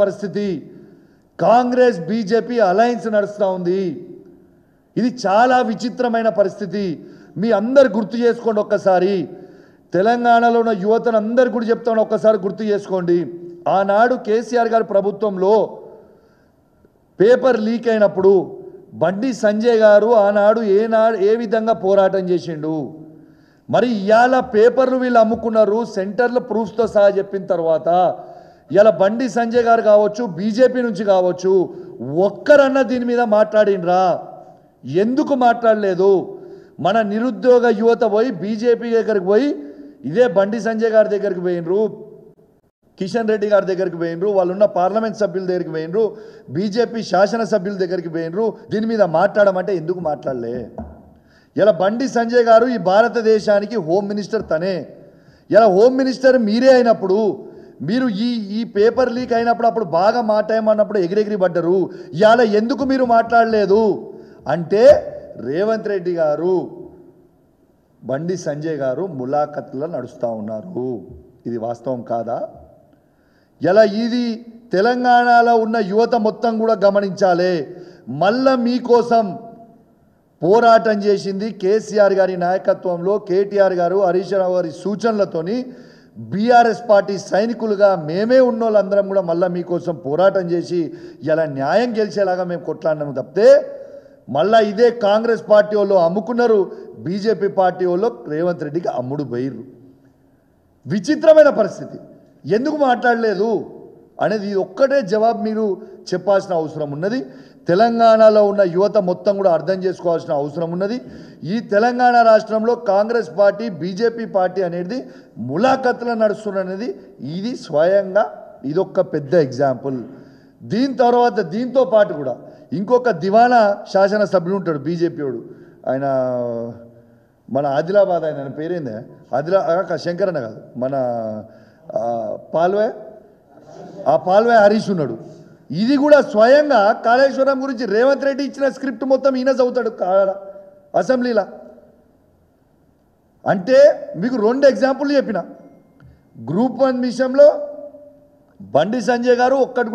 పరిస్థితి Congress BJP alliance నడుస్తూ ఉంది. ఇది చాలా విచిత్రమైన పరిస్థితి. మీ అందరు గుర్తు చేసుకోండి. ఒక్కసారి తెలంగాణలో ఉన్న యువతను అందరు కూడా చెప్తాను, ఒక్కసారి గుర్తు చేసుకోండి. ఆనాడు కేసీఆర్ గారి ప్రభుత్వంలో పేపర్ లీక్ అయినప్పుడు బండి సంజయ్ గారు ఆనాడు ఏ విధంగా పోరాటం చేసిండు. మరి ఇవాళ పేపర్లు వీళ్ళు అమ్ముకున్నారు సెంటర్ల ప్రూఫ్స్తో సహా చెప్పిన తర్వాత ఇలా బండి సంజయ్ గారు కావచ్చు, బీజేపీ నుంచి కావచ్చు, ఒక్కరన్నా దీని మీద మాట్లాడినరా? ఎందుకు మాట్లాడలేదు? మన నిరుద్యోగ యువత పోయి బీజేపీ దగ్గరికి పోయి ఇదే బండి సంజయ్ గారి దగ్గరికి పోయినరు, కిషన్ రెడ్డి గారి దగ్గరికి పోయినరు, వాళ్ళున్న పార్లమెంట్ సభ్యుల దగ్గరికి పోయినరు, బీజేపీ శాసనసభ్యుల దగ్గరికి పోయినరు. దీని మీద మాట్లాడమంటే ఎందుకు మాట్లాడలే? ఇలా బండి సంజయ్ గారు ఈ భారతదేశానికి హోమ్ మినిస్టర్ తనే. ఇలా హోమ్ మినిస్టర్ మీరే అయినప్పుడు మీరు ఈ పేపర్ లీక్ అయినప్పుడు అప్పుడు బాగా మాట్లాడమన్నప్పుడు ఎగిరెగిరి పడ్డరు. ఇవాళ ఎందుకు మీరు మాట్లాడలేదు అంటే రేవంత్ రెడ్డి గారు బండి సంజయ్ గారు ములాఖత్లో నడుస్తూ ఉన్నారు. ఇది వాస్తవం కాదా? ఇలా ఇది తెలంగాణలో ఉన్న యువత మొత్తం కూడా గమనించాలి. మళ్ళా మీకోసం పోరాటం చేసింది కేసీఆర్ గారి నాయకత్వంలో, కేటీఆర్ గారు, హరీష్ రావు గారి సూచనలతోని బీఆర్ఎస్ పార్టీ సైనికులుగా మేమే ఉన్నోళ్ళందరం కూడా మళ్ళీ మీకోసం పోరాటం చేసి ఇలా న్యాయం గెలిచేలాగా మేము కొట్లాడినాము తప్పితే మళ్ళీ ఇదే కాంగ్రెస్ పార్టీ వాళ్ళు అమ్ముకున్నారు, బీజేపీ పార్టీ వాళ్ళు రేవంత్ రెడ్డికి అమ్ముడు పోయిర్రు. విచిత్రమైన పరిస్థితి. ఎందుకు మాట్లాడలేదు అనేది ఒక్కటే జవాబు మీరు చెప్పాల్సిన అవసరం ఉన్నది. తెలంగాణలో ఉన్న యువత మొత్తం కూడా అర్థం చేసుకోవాల్సిన అవసరం ఉన్నది. ఈ తెలంగాణ రాష్ట్రంలో కాంగ్రెస్ పార్టీ, బీజేపీ పార్టీ అనేది ములాఖత్లో నడుస్తున్నది. ఇది స్వయంగా ఇదొక్క పెద్ద ఎగ్జాంపుల్. దీంతో పాటు కూడా ఇంకొక దివానా శాసనసభ్యుడు ఉంటాడు బీజేపీ వాడు, ఆయన మన ఆదిలాబాద్, ఆయన పేరేందే శంకరన్న కాదు, మన పాల్వే హరీష్ ఉన్నాడు. ఇది కూడా స్వయంగా కాళేశ్వరం గురించి రేవంత్ రెడ్డి ఇచ్చిన స్క్రిప్ట్ మొత్తం ఈయన చదువుతాడు అసెంబ్లీలో. అంటే మీకు 2 ఎగ్జాంపుల్ చెప్పిన. గ్రూప్ 1 విషయంలో బండి సంజయ్ గారు ఒక్కటి కూడా